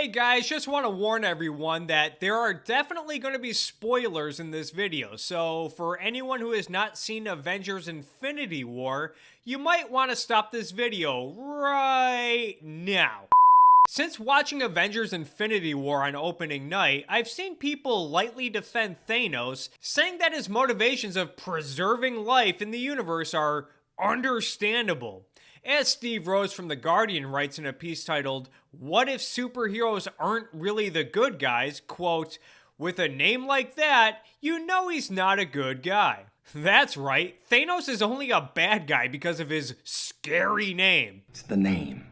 Hey guys, just want to warn everyone that there are definitely going to be spoilers in this video, so for anyone who has not seen Avengers Infinity War, you might want to stop this video right now. Since watching Avengers Infinity War on opening night, I've seen people lightly defend Thanos, saying that his motivations of preserving life in the universe are understandable. As Steve Rose from The Guardian writes in a piece titled, "What if superheroes aren't really the good guys?" Quote, "With a name like that, you know he's not a good guy." That's right, Thanos is only a bad guy because of his scary name. It's the name.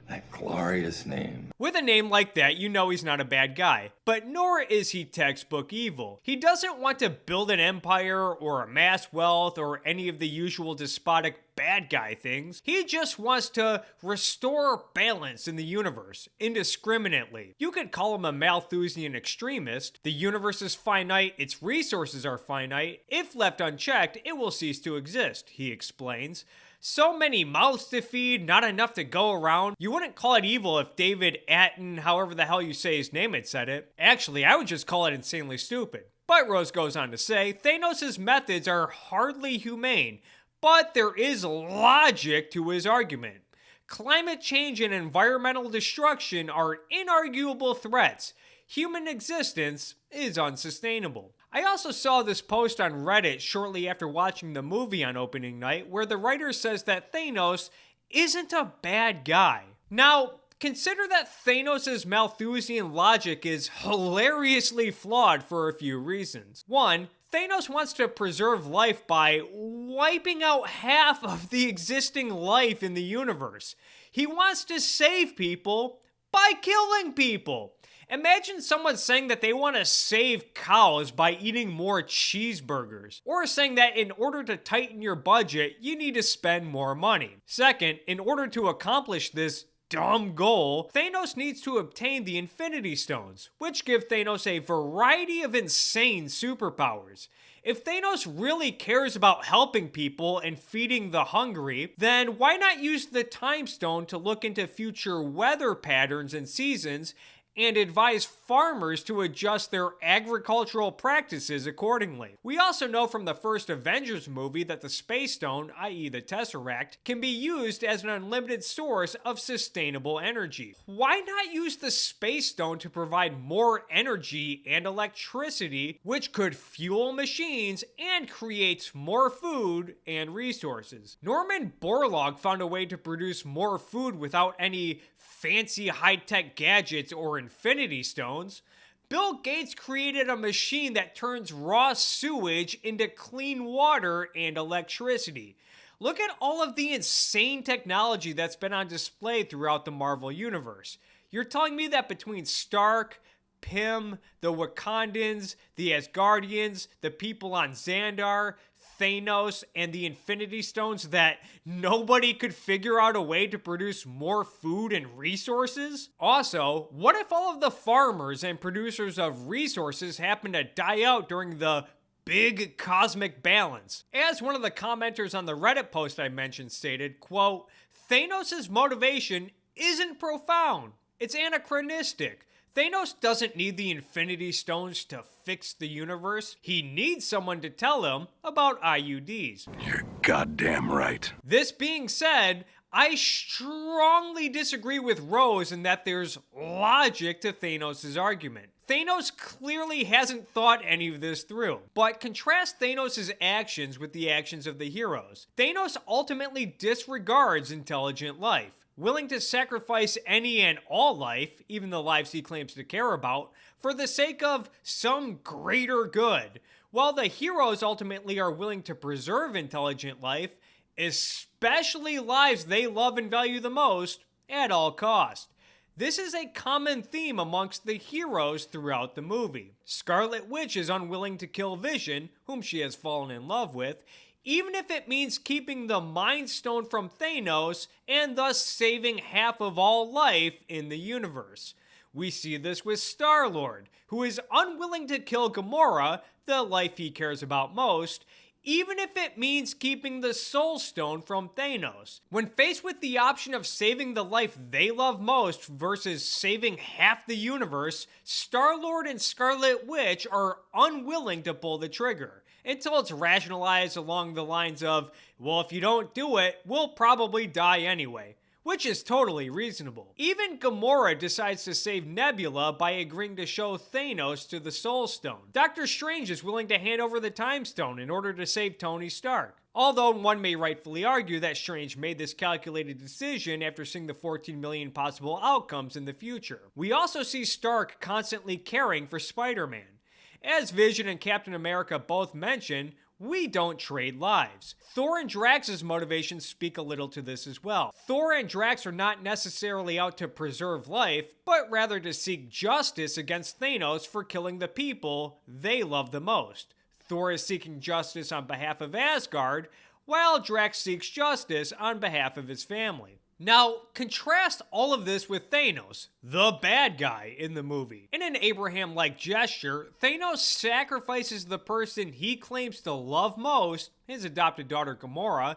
That glorious name. With a name like that, you know he's not a bad guy. But nor is he textbook evil. He doesn't want to build an empire or amass wealth or any of the usual despotic bad guy things. He just wants to restore balance in the universe, indiscriminately. You could call him a Malthusian extremist. The universe is finite, its resources are finite. If left unchecked, it will cease to exist, he explains. So many mouths to feed, not enough to go around. You wouldn't call it evil if David Atten, however the hell you say his name, had said it. Actually, I would just call it insanely stupid. But Rose goes on to say, Thanos' methods are hardly humane, but there is logic to his argument. Climate change and environmental destruction are inarguable threats. Human existence is unsustainable. I also saw this post on Reddit shortly after watching the movie on opening night where the writer says that Thanos isn't a bad guy. Now, consider that Thanos' Malthusian logic is hilariously flawed for a few reasons. One, Thanos wants to preserve life by wiping out half of the existing life in the universe. He wants to save people by killing people. Imagine someone saying that they want to save cows by eating more cheeseburgers, or saying that in order to tighten your budget, you need to spend more money. Second, in order to accomplish this dumb goal, Thanos needs to obtain the Infinity Stones, which give Thanos a variety of insane superpowers. If Thanos really cares about helping people and feeding the hungry, then why not use the Time Stone to look into future weather patterns and seasons and advise farmers to adjust their agricultural practices accordingly? We also know from the first Avengers movie that the Space Stone, i.e. the Tesseract, can be used as an unlimited source of sustainable energy. Why not use the Space Stone to provide more energy and electricity, which could fuel machines and create more food and resources? Norman Borlaug found a way to produce more food without any fancy high-tech gadgets or Infinity Stones. Bill Gates created a machine that turns raw sewage into clean water and electricity. Look at all of the insane technology that's been on display throughout the Marvel Universe. You're telling me that between Stark, Pym, the Wakandans, the Asgardians, the people on Xandar, Thanos, and the Infinity Stones that nobody could figure out a way to produce more food and resources? Also, what if all of the farmers and producers of resources happen to die out during the big cosmic balance? As one of the commenters on the Reddit post I mentioned stated, quote, Thanos' motivation isn't profound. It's anachronistic. Thanos doesn't need the Infinity Stones to fix the universe. He needs someone to tell him about IUDs. You're goddamn right. This being said, I strongly disagree with Rose in that there's logic to Thanos' argument. Thanos clearly hasn't thought any of this through. But contrast Thanos' actions with the actions of the heroes. Thanos ultimately disregards intelligent life, willing to sacrifice any and all life, even the lives he claims to care about, for the sake of some greater good, while the heroes ultimately are willing to preserve intelligent life, especially lives they love and value the most, at all cost. This is a common theme amongst the heroes throughout the movie. Scarlet Witch is unwilling to kill Vision, whom she has fallen in love with, even if it means keeping the Mind Stone from Thanos and thus saving half of all life in the universe. We see this with Star-Lord, who is unwilling to kill Gamora, the life he cares about most, even if it means keeping the Soul Stone from Thanos. When faced with the option of saving the life they love most versus saving half the universe, Star-Lord and Scarlet Witch are unwilling to pull the trigger, until it's rationalized along the lines of, well, if you don't do it, we'll probably die anyway. Which is totally reasonable. Even Gamora decides to save Nebula by agreeing to show Thanos to the Soul Stone. Doctor Strange is willing to hand over the Time Stone in order to save Tony Stark. Although one may rightfully argue that Strange made this calculated decision after seeing the 14 million possible outcomes in the future. We also see Stark constantly caring for Spider-Man. As Vision and Captain America both mention, we don't trade lives. Thor and Drax's motivations speak a little to this as well. Thor and Drax are not necessarily out to preserve life, but rather to seek justice against Thanos for killing the people they love the most. Thor is seeking justice on behalf of Asgard, while Drax seeks justice on behalf of his family. Now, contrast all of this with Thanos, the bad guy in the movie. In an Abraham-like gesture, Thanos sacrifices the person he claims to love most, his adopted daughter Gamora,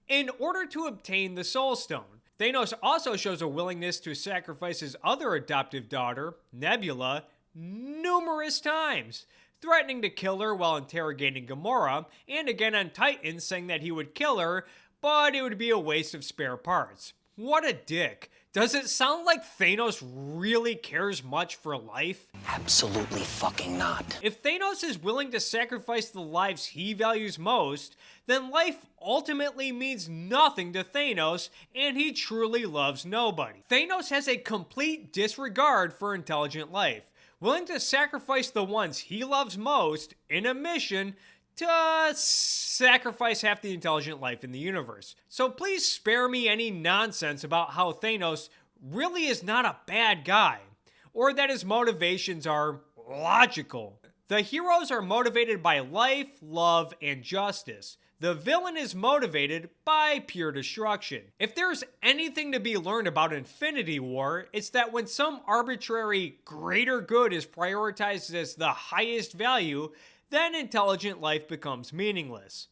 in order to obtain the Soul Stone. Thanos also shows a willingness to sacrifice his other adoptive daughter, Nebula, numerous times, threatening to kill her while interrogating Gamora, and again on Titan saying that he would kill her, but it would be a waste of spare parts. What a dick. Does it sound like Thanos really cares much for life? Absolutely fucking not. If Thanos is willing to sacrifice the lives he values most, then life ultimately means nothing to Thanos, and he truly loves nobody. Thanos has a complete disregard for intelligent life, willing to sacrifice the ones he loves most in a mission to sacrifice half the intelligent life in the universe. So please spare me any nonsense about how Thanos really is not a bad guy, or that his motivations are logical. The heroes are motivated by life, love, and justice. The villain is motivated by pure destruction. If there's anything to be learned about Infinity War, it's that when some arbitrary greater good is prioritized as the highest value, then intelligent life becomes meaningless.